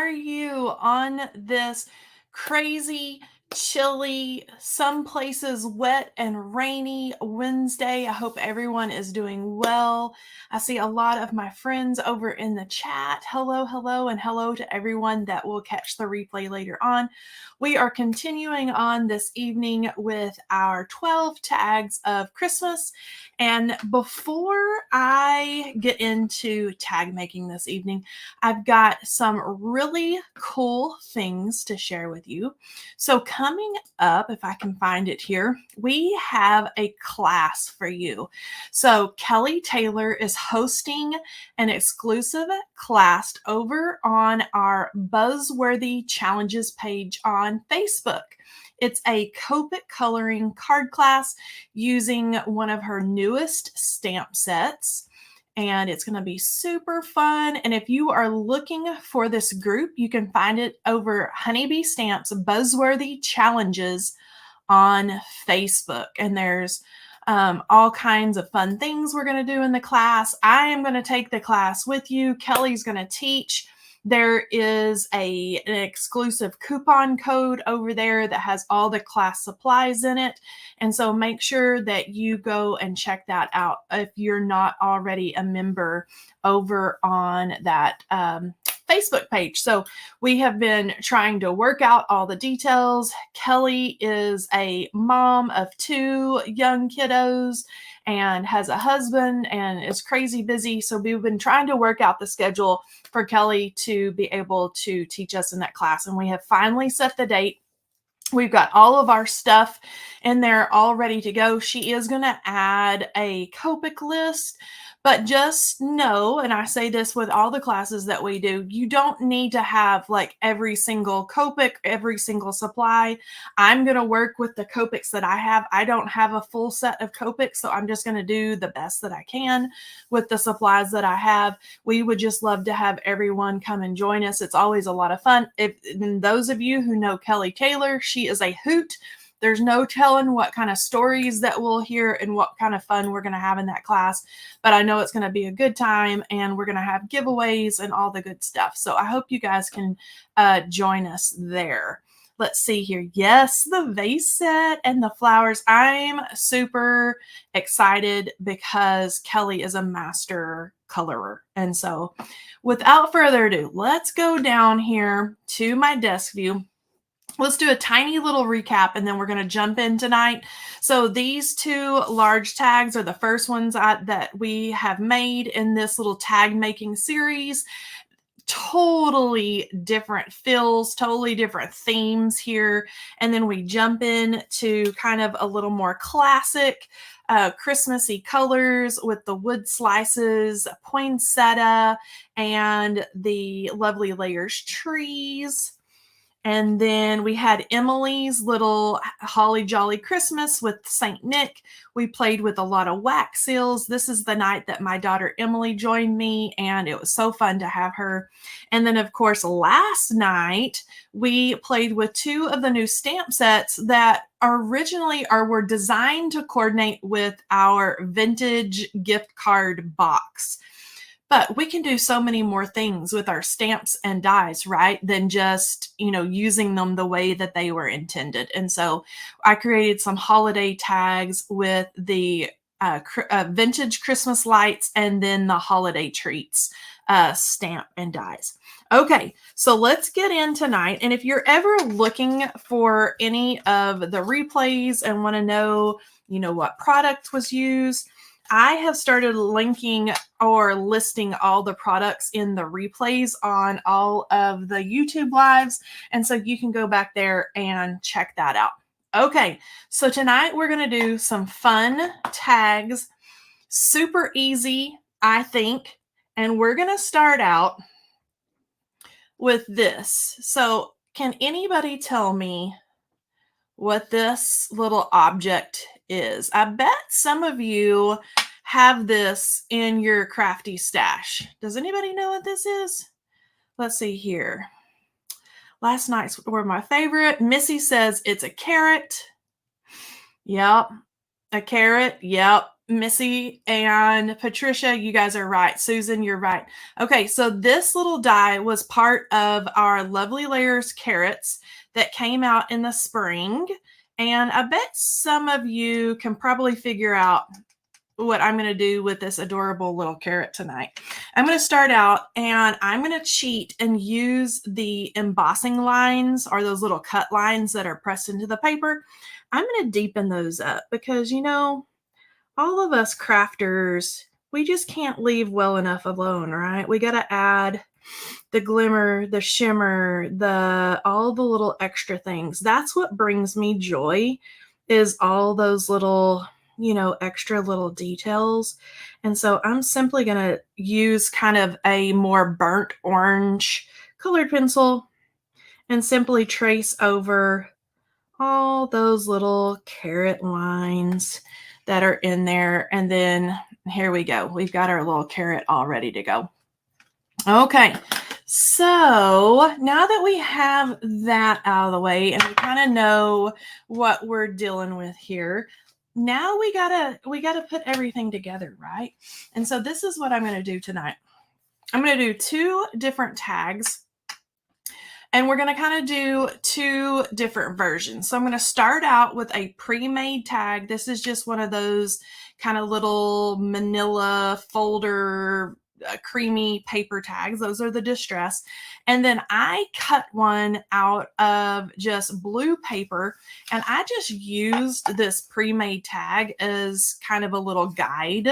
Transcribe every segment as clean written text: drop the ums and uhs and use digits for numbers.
are you on this crazy, chilly, some places wet and rainy Wednesday? I hope everyone is doing well. I see a lot of my friends over in the chat. Hello, hello, and hello to everyone that will catch the replay later on. We are continuing on this evening with our 12 tags of Christmas. And before I get into tag making this evening, I've got some really cool things to share with you. So coming up, if I can find it here, we have a class for you. So Kelley Taylor is hosting an exclusive class over on our Buzzworthy Challenges page on Facebook. It's a Copic coloring card class using one of her newest stamp sets. And it's going to be super fun. And if you are looking for this group, you can find it over Honeybee Stamps Buzzworthy Challenges on Facebook. And there's all kinds of fun things we're going to do in the class. I am going to take the class with you. Kelley's going to teach. There is an exclusive coupon code over there that has all the class supplies in it. And so make sure that you go and check that out if you're not already a member over on that Facebook page. So we have been trying to work out all the details. Kelley is a mom of 2 young kiddos and has a husband and is crazy busy. So we've been trying to work out the schedule for Kelley to be able to teach us in that class. And we have finally set the date. We've got all of our stuff in there all ready to go. She is going to add a Copic list, but just know, and I say this with all the classes that we do, you don't need to have like every single Copic, every single supply. I'm going to work with the Copics that I have. I don't have a full set of Copics, so I'm just going to do the best that I can with the supplies that I have. We would just love to have everyone come and join us. It's always a lot of fun. And those of you who know Kelley Taylor, she is a hoot. There's no telling what kind of stories that we'll hear and what kind of fun we're going to have in that class. But I know it's going to be a good time, and we're going to have giveaways and all the good stuff. So I hope you guys can join us there. Let's see here. Yes, the vase set and the flowers. I'm super excited because Kelley is a master colorer. And so without further ado, let's go down here to my desk view. Let's do a tiny little recap, and then we're going to jump in tonight. So these 2 large tags are the first ones that we have made in this little tag making series. Totally different feels, totally different themes here. And then we jump in to kind of a little more classic Christmassy colors with the wood slices, poinsettia, and the lovely layers trees. And then we had Emily's little Holly Jolly Christmas with St. Nick. We played with a lot of wax seals. This is the night that my daughter Emily joined me, and it was so fun to have her. And then, of course, last night, we played with 2 of the new stamp sets that originally were designed to coordinate with our vintage gift card box. But we can do so many more things with our stamps and dies, right, than just, using them the way that they were intended. And so I created some holiday tags with the vintage Christmas lights and then the holiday treats stamp and dies. Okay, so let's get in tonight. And if you're ever looking for any of the replays and want to know, what product was used, I have started linking or listing all the products in the replays on all of the YouTube lives. And so you can go back there and check that out. Okay, so tonight we're going to do some fun tags. Super easy, I think. And we're going to start out with this. So can anybody tell me what this little object is? I bet some of you have this in your crafty stash. Does anybody know what this is? Let's see here. Last night's were my favorite. Missy says it's a carrot. Yep. A carrot. Yep. Missy and Patricia, you guys are right. Susan, you're right. Okay, so this little die was part of our Lovely Layers carrots that came out in the spring. And I bet some of you can probably figure out what I'm going to do with this adorable little carrot tonight. I'm going to start out and I'm going to cheat and use the embossing lines, or those little cut lines that are pressed into the paper. I'm going to deepen those up because, you know, all of us crafters, we just can't leave well enough alone, right? We got to add the glimmer, the shimmer, all the little extra things. That's what brings me joy, is all those little, you know, extra little details. And so I'm simply going to use kind of a more burnt orange colored pencil and simply trace over all those little carrot lines that are in there. And then here we go. We've got our little carrot all ready to go. Okay, so now that we have that out of the way and we kind of know what we're dealing with here, now we gotta put everything together, right? And so this is what I'm going to do tonight. I'm going to do 2 different tags. And we're going to kind of do 2 different versions. So I'm going to start out with a pre-made tag. This is just one of those kind of little manila folder creamy paper tags. Those are the distress. And then I cut one out of just blue paper, and I just used this pre-made tag as kind of a little guide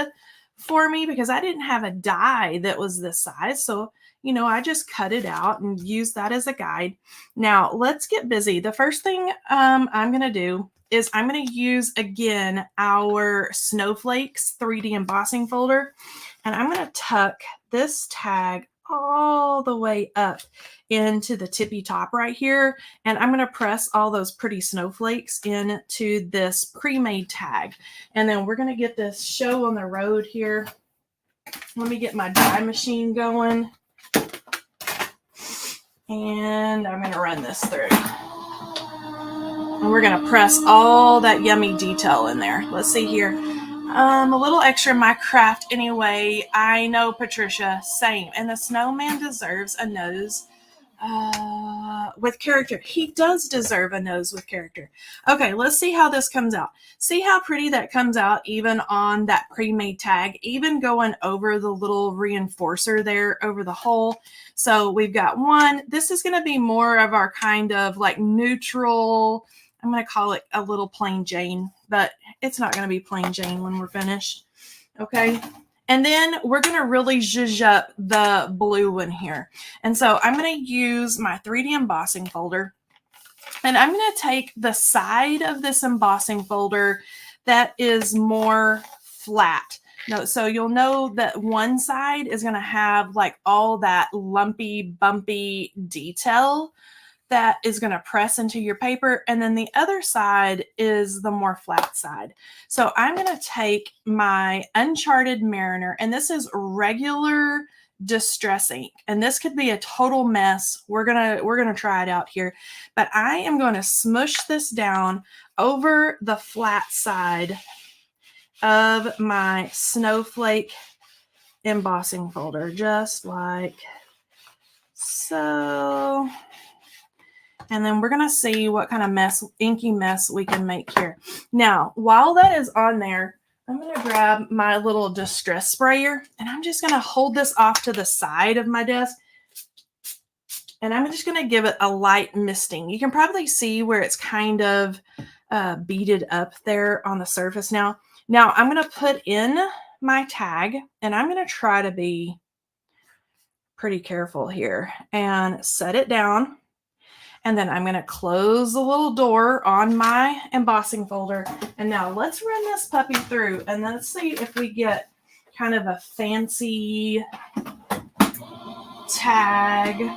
for me because I didn't have a die that was this size. So you know, I just cut it out and use that as a guide. Now, let's get busy. The first thing I'm going to do is I'm going to use, again, our Snowflakes 3D embossing folder. And I'm going to tuck this tag all the way up into the tippy top right here. And I'm going to press all those pretty snowflakes into this pre-made tag. And then we're going to get this show on the road here. Let me get my die machine going. And I'm going to run this through. And we're going to press all that yummy detail in there. Let's see here. A little extra in my craft anyway. I know, Patricia, same. And the snowman deserves a nose with character. He does deserve a nose with character. Okay, let's see how this comes out. See how pretty that comes out even on that pre-made tag, even going over the little reinforcer there over the hole. So we've got one. This is going to be more of our kind of like neutral, I'm going to call it a little plain Jane, but it's not going to be plain Jane when we're finished. Okay. And then we're going to really zhuzh up the blue one here. And so I'm going to use my 3D embossing folder. And I'm going to take the side of this embossing folder that is more flat. No, so you'll know that one side is going to have like all that lumpy, bumpy detail that is going to press into your paper. And then the other side is the more flat side. So I'm going to take my Uncharted Mariner, and this is regular distress ink. And this could be a total mess. We're going to try it out here, but I am going to smush this down over the flat side of my snowflake embossing folder, just like so. And then we're going to see what kind of inky mess we can make here. Now, while that is on there, I'm going to grab my little distress sprayer, and I'm just going to hold this off to the side of my desk. And I'm just going to give it a light misting. You can probably see where it's kind of beaded up there on the surface now. Now, I'm going to put in my tag, and I'm going to try to be pretty careful here and set it down. And then I'm going to close the little door on my embossing folder. And now let's run this puppy through, and let's see if we get kind of a fancy tag,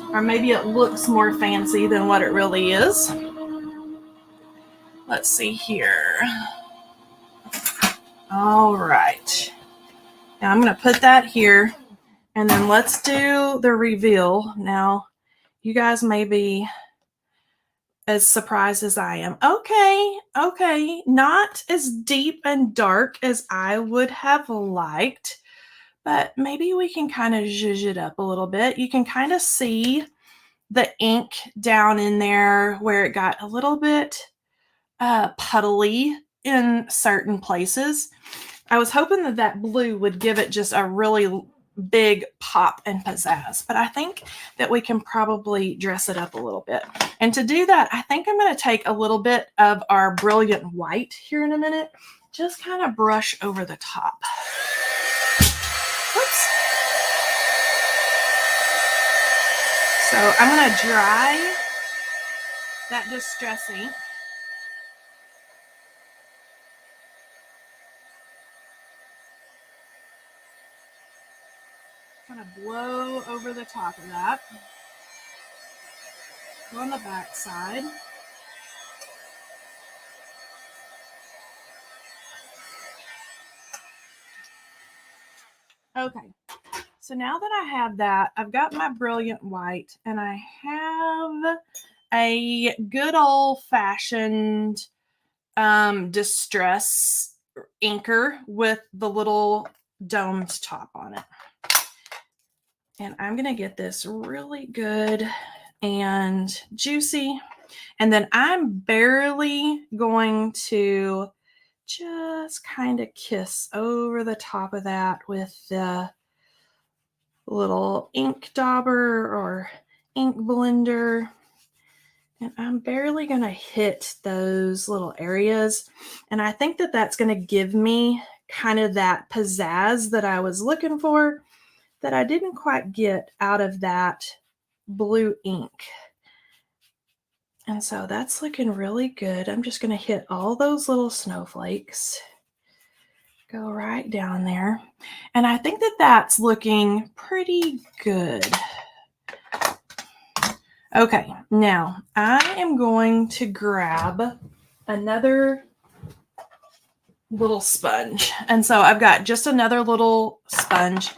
or maybe it looks more fancy than what it really is. Let's see here. All right. Now I'm going to put that here, and then let's do the reveal. Now, you guys may be as surprised as I am. Okay, okay, not as deep and dark as I would have liked, but maybe we can kind of zhuzh it up a little bit. You can kind of see the ink down in there where it got a little bit puddly in certain places. I was hoping that that blue would give it just a really big pop and pizzazz, but I think that we can probably dress it up a little bit. And to do that, I think I'm going to take a little bit of our brilliant white here in a minute, just kind of brush over the top. Oops. So I'm going to dry that distress ink. Kind of blow over the top of that. Go on the back side. Okay, so now that I have that, I've got my brilliant white, and I have a good old-fashioned distress inker with the little domed top on it. And I'm going to get this really good and juicy. And then I'm barely going to just kind of kiss over the top of that with the little ink dauber or ink blender. And I'm barely going to hit those little areas. And I think that that's going to give me kind of that pizzazz that I was looking for that I didn't quite get out of that blue ink. And so that's looking really good. I'm just going to hit all those little snowflakes. Go right down there. And I think that that's looking pretty good. Okay, now I am going to grab another little sponge. And so I've got just another little sponge.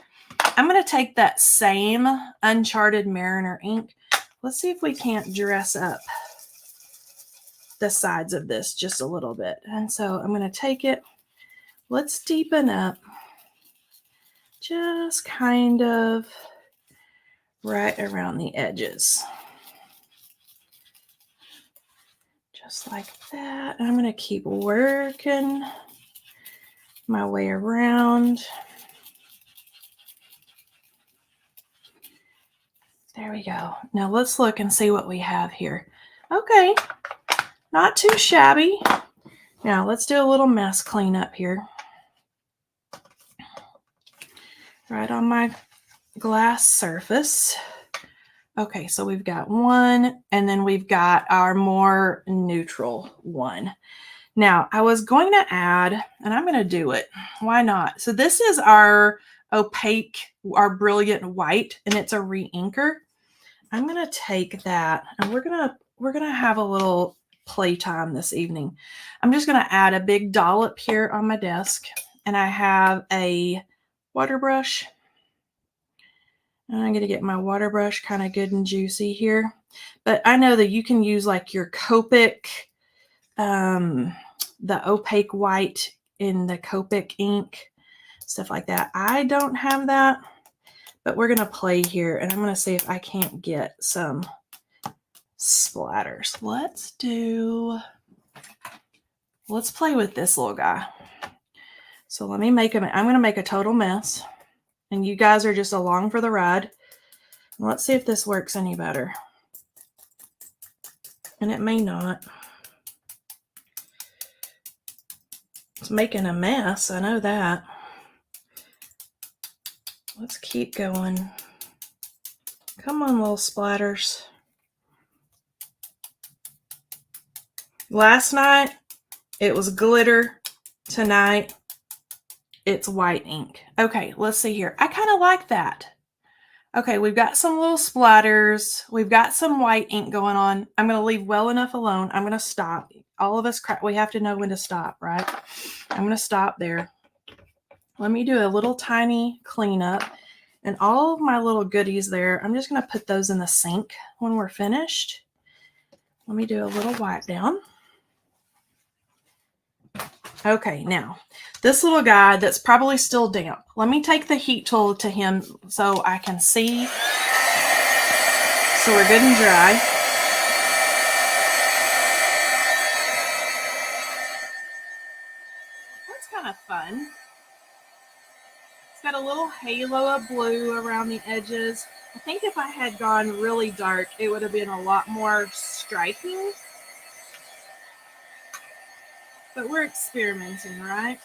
I'm going to take that same Uncharted Mariner ink. Let's see if we can't dress up the sides of this just a little bit. And so I'm going to take it. Let's deepen up just kind of right around the edges. Just like that. And I'm going to keep working my way around. There we go. Now let's look and see what we have here. Okay, not too shabby. Now let's do a little mess cleanup here. Right on my glass surface. Okay, so we've got one, and then we've got our more neutral one. Now, I was going to add, and I'm going to do it. Why not? So this is our opaque, our brilliant white, and it's a re-inker. I'm going to take that, and we're going to have a little playtime this evening. I'm just going to add a big dollop here on my desk, and I have a water brush. And I'm going to get my water brush kind of good and juicy here. But I know that you can use like your Copic, the opaque white in the Copic ink, stuff like that. I don't have that, but we're going to play here, and I'm going to see if I can't get some splatters. Let's play with this little guy. So let me I'm going to make a total mess. And you guys are just along for the ride. Let's see if this works any better. And it may not. It's making a mess, I know that. Let's keep going. Come on, little splatters. Last night, it was glitter. Tonight, it's white ink. Okay, let's see here. I kind of like that. Okay, we've got some little splatters. We've got some white ink going on. I'm going to leave well enough alone. I'm going to stop. All of us, we have to know when to stop, right? I'm going to stop there. Let me do a little tiny cleanup. And all of my little goodies there, I'm just going to put those in the sink when we're finished. Let me do a little wipe down. Okay, now this little guy that's probably still damp. Let me take the heat tool to him so I can see. So we're good and dry. That's kind of fun. It's got a little halo of blue around the edges. I think if I had gone really dark, it would have been a lot more striking. But we're experimenting, right?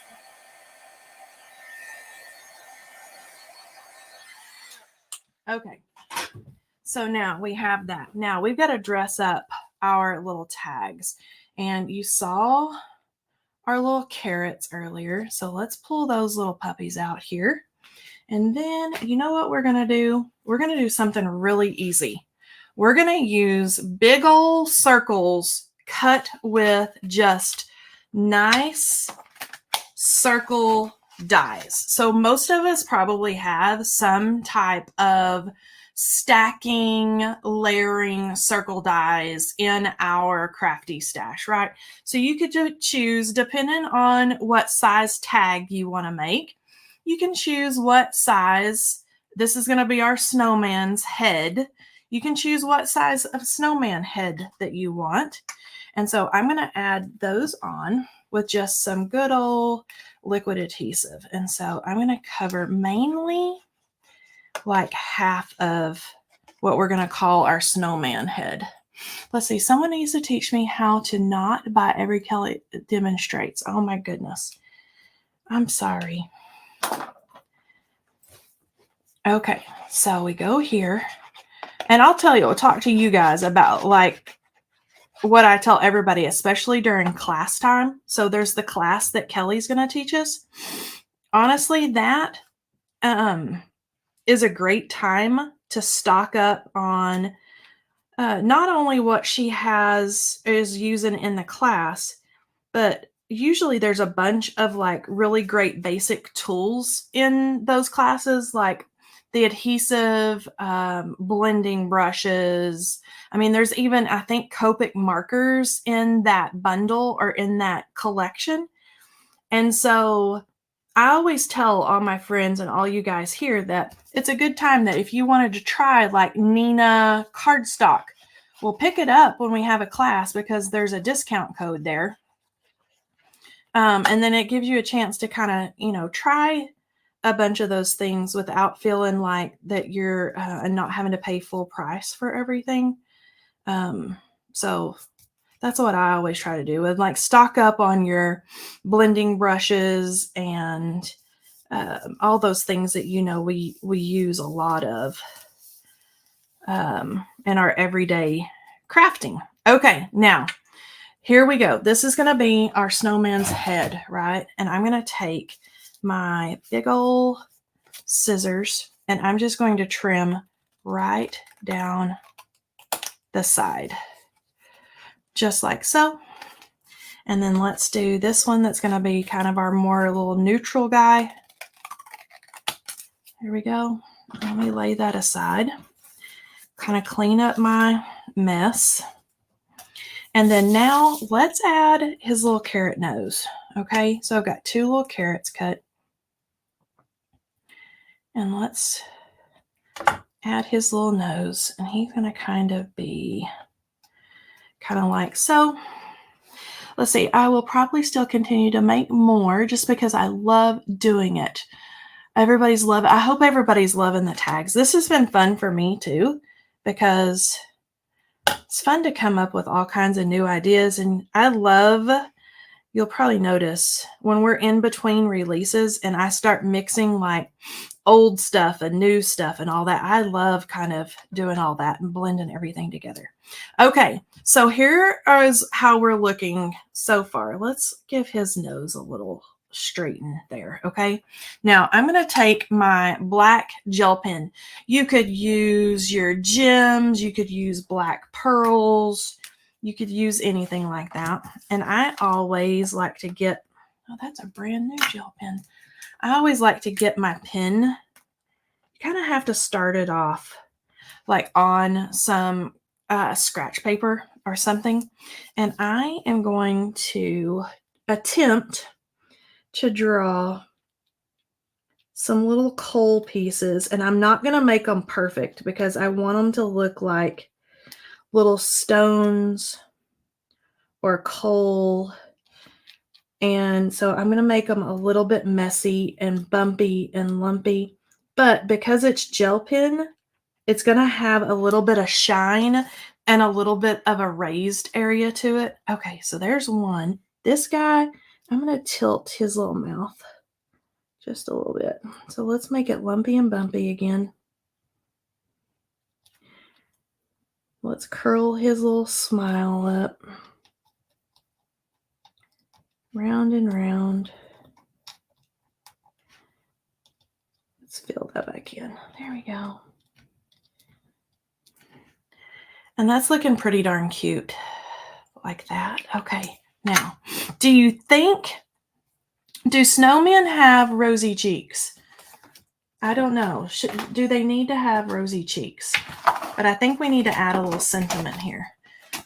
Okay. So now we have that. Now we've got to dress up our little tags. And you saw our little carrots earlier. So let's pull those little puppies out here. And then you know what we're going to do? We're going to do something really easy. We're going to use big old circles cut with just nice circle dies. So most of us probably have some type of stacking, layering circle dies in our crafty stash, right? So you could choose, depending on what size tag you want to make, you can choose what size. This is going to be our snowman's head. You can choose what size of snowman head that you want. And so I'm going to add those on with just some good old liquid adhesive. And so I'm going to cover mainly like half of what we're going to call our snowman head. Let's see, someone needs to teach me how to not buy every Kelley demonstrates. Oh my goodness. I'm sorry. Okay, so we go here. And I'll tell you, I'll talk to you guys about like what I tell everybody, especially during class time. So there's the class that Kelley's going to teach us. Honestly, that is a great time to stock up on not only what she is using in the class, but usually there's a bunch of like really great basic tools in those classes, like the adhesive, blending brushes. I mean, there's even, I think, Copic markers in that bundle or in that collection. And so I always tell all my friends and all you guys here that it's a good time that if you wanted to try like Nina cardstock, we'll pick it up when we have a class because there's a discount code there. And then it gives you a chance to kind of, try a bunch of those things without feeling like that you're not having to pay full price for everything. So that's what I always try to do, and like stock up on your blending brushes and all those things that we use a lot of in our everyday crafting. Okay, now here we go. This is going to be our snowman's head, right? And I'm going to take my big old scissors and I'm just going to trim right down the side, just like so. And then let's do this one that's going to be kind of our more little neutral guy. Here we go. Let me lay that aside, kind of clean up my mess. And then now let's add his little carrot nose. Okay, so I've got 2 little carrots cut. And let's add his little nose. And he's going to kind of be kind of like so. Let's see, I will probably still continue to make more just because I love doing it. I hope everybody's loving the tags. This has been fun for me too, because it's fun to come up with all kinds of new ideas. And you'll probably notice when we're in between releases and I start mixing like old stuff and new stuff and all that. I love kind of doing all that and blending everything together. Okay, so here is how we're looking so far. Let's give his nose a little straighten there. Okay, now I'm going to take my black gel pen. You could use your gems, you could use black pearls, you could use anything like that. And I always like to get, oh, that's a brand new gel pen. I always like to get my pen. You kind of have to start it off like on some scratch paper or something. And I am going to attempt to draw some little coal pieces, and I'm not going to make them perfect because I want them to look like little stones or coal. And so I'm going to make them a little bit messy and bumpy and lumpy, but because it's gel pen, it's going to have a little bit of shine and a little bit of a raised area to it. Okay, so there's one. This guy, I'm going to tilt his little mouth just a little bit. So let's make it lumpy and bumpy again. Let's curl his little smile up. Round and round. Let's fill that back in. There we go. And that's looking pretty darn cute. Like that. Okay. Now, do snowmen have rosy cheeks? I don't know. Do they need to have rosy cheeks? But I think we need to add a little sentiment here.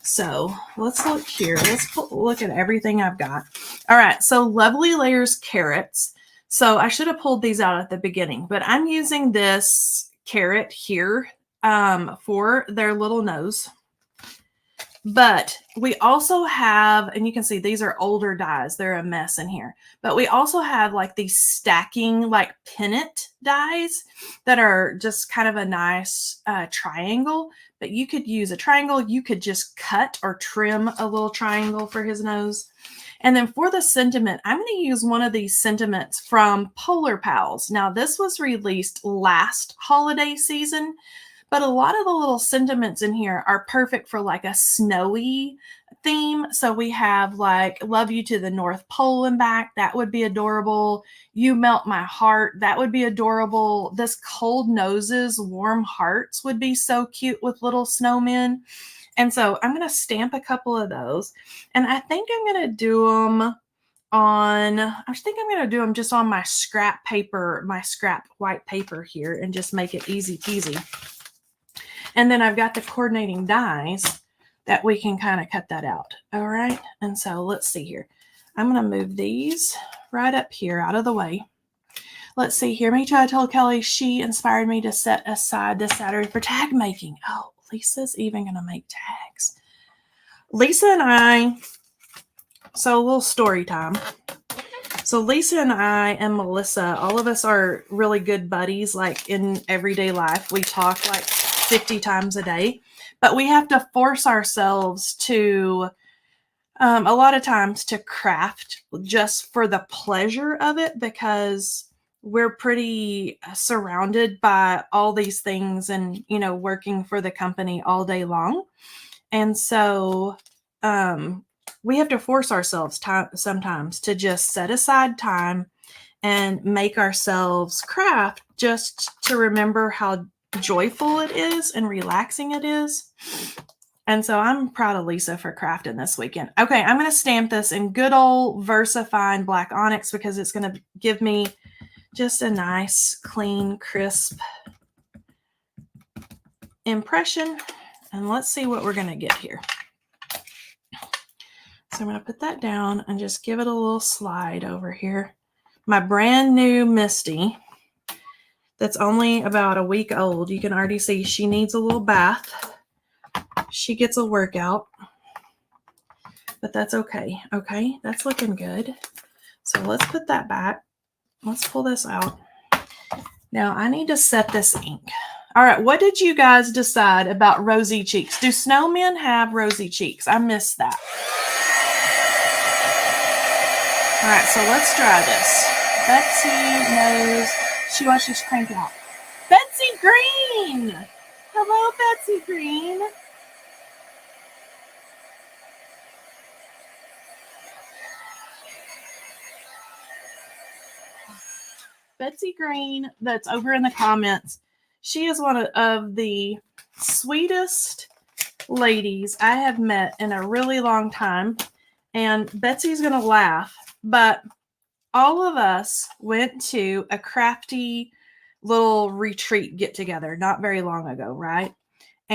So let's look here. Let's look at everything I've got. All right. So Lovely Layers carrots. So I should have pulled these out at the beginning, but I'm using this carrot here for their little nose. But we also have, and you can see these are older dies. They're a mess in here. But we also have like these stacking like pennant dies that are just kind of a nice triangle. But you could use a triangle. You could just cut or trim a little triangle for his nose. And then for the sentiment, I'm going to use one of these sentiments from Polar Pals. Now, this was released last holiday season. But a lot of the little sentiments in here are perfect for like a snowy theme. So we have like Love You to the North Pole and Back. That would be adorable. You Melt My Heart. That would be adorable. This Cold Noses, Warm Hearts would be so cute with little snowmen. And so I'm going to stamp a couple of those. And I think I'm going to do them just on my scrap paper, my scrap white paper here, and just make it easy peasy. And then I've got the coordinating dies that we can kind of cut that out. All right. And so let's see here. I'm going to move these right up here out of the way. Let's see here. Me too. I told Kelley she inspired me to set aside this Saturday for tag making. Oh, Lisa's even going to make tags. Lisa and I, so a little story time. So Lisa and I and Melissa, all of us are really good buddies. Like in everyday life, we talk like 50 times a day, but we have to force ourselves to a lot of times to craft just for the pleasure of it, because we're pretty surrounded by all these things and, you know, working for the company all day long. And so we have to force ourselves sometimes to just set aside time and make ourselves craft just to remember how joyful it is and relaxing it is. And so I'm proud of Lisa for crafting this weekend. Okay, I'm going to stamp this in good old VersaFine black onyx because it's going to give me just a nice, clean, crisp impression. And let's see what we're going to get here. So I'm going to put that down and just give it a little slide over here. My brand new Misty that's only about a week old. You can already see she needs a little bath. She gets a workout, but that's okay. Okay, that's looking good. So let's put that back. Let's pull this out. Now I need to set this ink. All right, what did you guys decide about rosy cheeks? Do snowmen have rosy cheeks? I missed that. All right, so let's try this. Betsy knows. She watches Crank Out. Betsy Green! Hello, Betsy Green. Betsy Green, that's over in the comments. She is one of the sweetest ladies I have met in a really long time. And Betsy's going to laugh, but all of us went to a crafty little retreat get together not very long ago, right?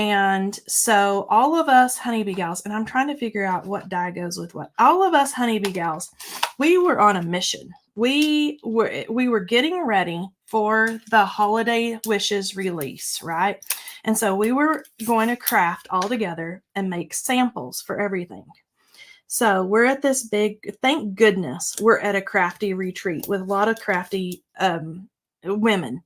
And so all of us honeybee gals, and I'm trying to figure out what dye goes with what. All of us honeybee gals, we were on a mission. We were getting ready for the Holiday Wishes release, right? And so we were going to craft all together and make samples for everything. So we're at this big, thank goodness, we're at a crafty retreat with a lot of crafty women.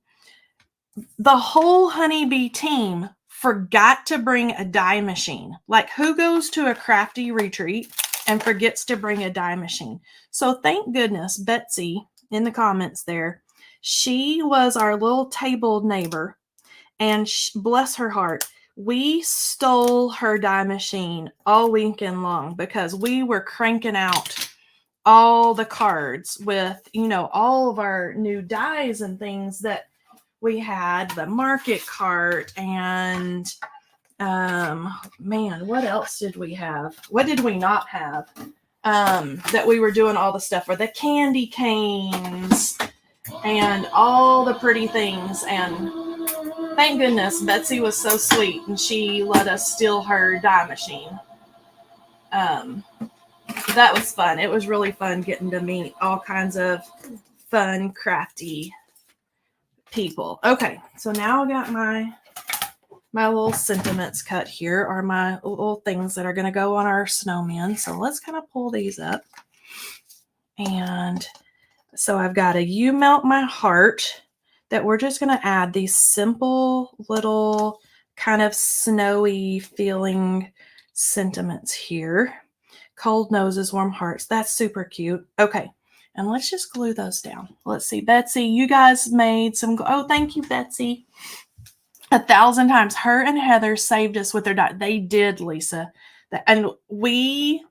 The whole honeybee team forgot to bring a dye machine. Like, who goes to a crafty retreat and forgets to bring a dye machine? So thank goodness Betsy in the comments there, she was our little table neighbor, and bless her heart, we stole her dye machine all weekend long because we were cranking out all the cards with, you know, all of our new dyes and things that we had, the market cart, and man, what else did we have? What did we not have? That we were doing all the stuff for, the candy canes and all the pretty things. And thank goodness Betsy was so sweet and she let us steal her dye machine. That was fun. It was really fun getting to meet all kinds of fun, crafty people. Okay, so now I got my little sentiments cut here, are my little things that are going to go on our snowmen. So let's kind of pull these up. And so I've got a You Melt My Heart that we're just going to add these simple little kind of snowy feeling sentiments here. Cold noses, warm hearts. That's super cute. Okay. And let's just glue those down. Let's see. Betsy, you guys made some. Oh, thank you, Betsy. 1,000 times. Her and Heather saved us with their dye. They did, Lisa. And you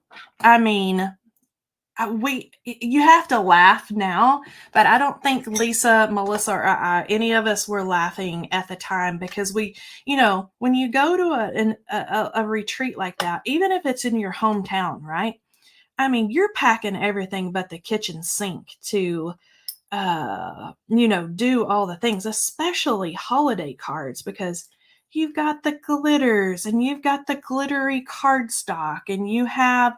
have to laugh now, but I don't think Lisa, Melissa, or any of us were laughing at the time, because we, you know, when you go to a retreat like that, even if it's in your hometown, right? I mean, you're packing everything but the kitchen sink to, you know, do all the things, especially holiday cards, because you've got the glitters and you've got the glittery cardstock and you have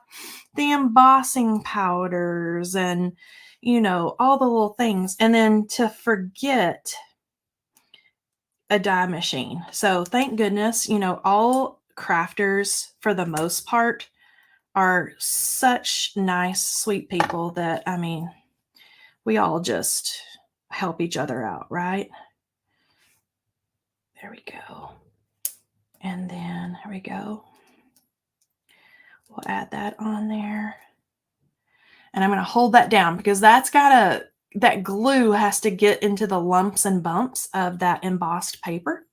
the embossing powders and, you know, all the little things. And then to forget a dye machine. So thank goodness, you know, all crafters for the most part are such nice, sweet people that, I mean, we all just help each other out, right? There we go. And then here we go. We'll add that on there. And I'm going to hold that down because that glue has to get into the lumps and bumps of that embossed paper.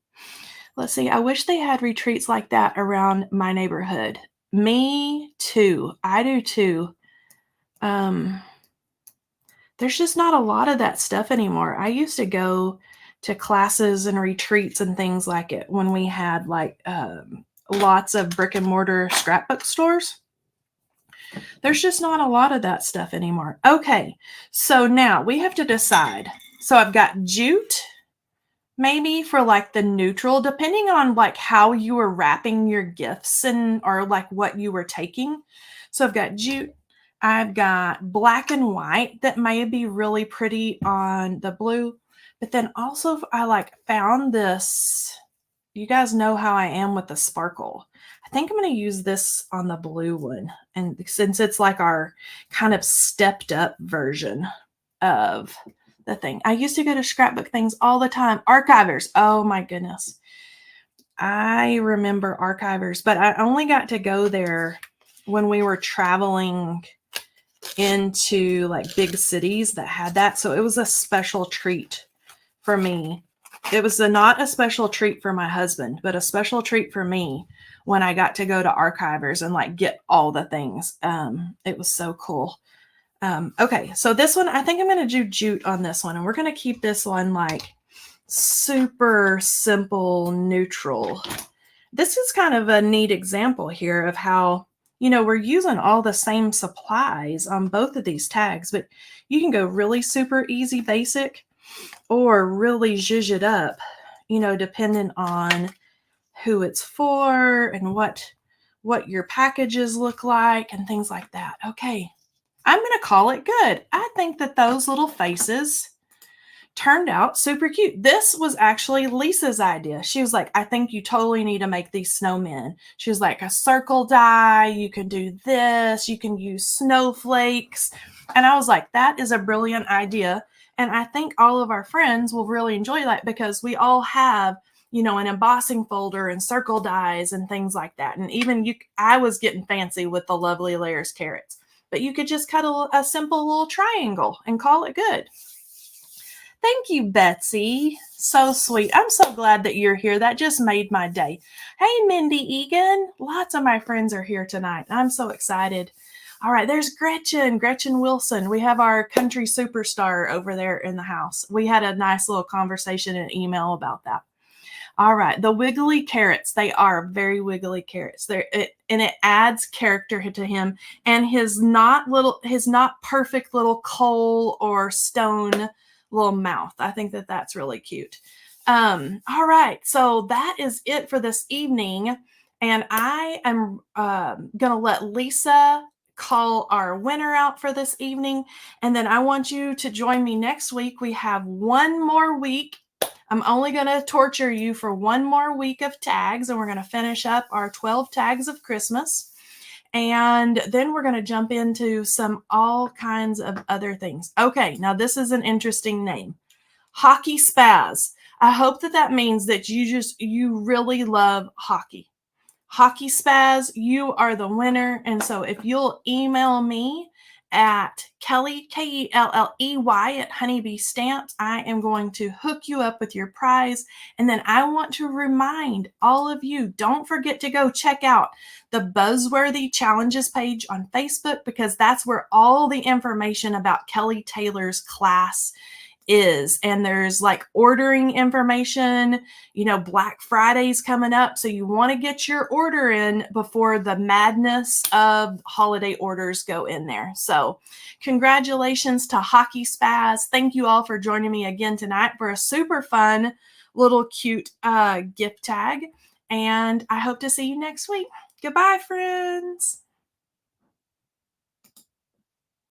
Let's see. I wish they had retreats like that around my neighborhood. Me too. I do too. There's just not a lot of that stuff anymore. I used to go to classes and retreats and things like it when we had like lots of brick and mortar scrapbook stores. There's just not a lot of that stuff anymore. Okay, so now we have to decide. So I've got jute, maybe for like the neutral, depending on like how you were wrapping your gifts and or like what you were taking. So I've got jute. I've got black and white that may be really pretty on the blue. But then also I like found this. You guys know how I am with the sparkle. I think I'm going to use this on the blue one. And since it's like our kind of stepped up version of the thing. I used to go to scrapbook things all the time. Archivers. Oh my goodness. I remember Archivers, but I only got to go there when we were traveling into like big cities that had that. So it was a special treat for me. It was not a special treat for my husband, but a special treat for me when I got to go to Archivers and like get all the things. It was so cool. Okay, so this one, I think I'm going to do jute on this one, and we're going to keep this one like super simple, neutral. This is kind of a neat example here of how, you know, we're using all the same supplies on both of these tags, but you can go really super easy basic or really zhuzh it up, you know, depending on who it's for and what your packages look like and things like that. Okay, I'm going to call it good. I think that those little faces turned out super cute. This was actually Lisa's idea. She was like, I think you totally need to make these snowmen. She was like, a circle die, you can do this, you can use snowflakes. And I was like, that is a brilliant idea. And I think all of our friends will really enjoy that because we all have, you know, an embossing folder and circle dies and things like that. And even I was getting fancy with the Lovely Layers carrots, but you could just cut a simple little triangle and call it good. Thank you, Betsy. So sweet. I'm so glad that you're here. That just made my day. Hey, Mindy Egan. Lots of my friends are here tonight. I'm so excited. All right, there's Gretchen Wilson. We have our country superstar over there in the house. We had a nice little conversation and email about that. All right, the wiggly carrots. They are very wiggly carrots. And it adds character to him and his not perfect little coal or stone little mouth. I think that that's really cute. All right, so that is it for this evening, and I am gonna let Lisa call our winner out for this evening, and then I want you to join me next week. We have one more week. I'm only going to torture you for one more week of tags, and we're going to finish up our 12 tags of Christmas. And then we're going to jump into all kinds of other things. Okay, now this is an interesting name. Hockey Spaz. I hope that means that you really love hockey. Hockey Spaz, you are the winner. And so if you'll email me at Kelley, Kelley at Honeybee Stamps, I am going to hook you up with your prize. And then I want to remind all of you, don't forget to go check out the Buzzworthy Challenges page on Facebook, because that's where all the information about Kelley Taylor's class is. And there's like ordering information, you know, Black Friday's coming up. So you want to get your order in before the madness of holiday orders go in there. So congratulations to Hockey Spaz. Thank you all for joining me again tonight for a super fun little cute gift tag. And I hope to see you next week. Goodbye, friends.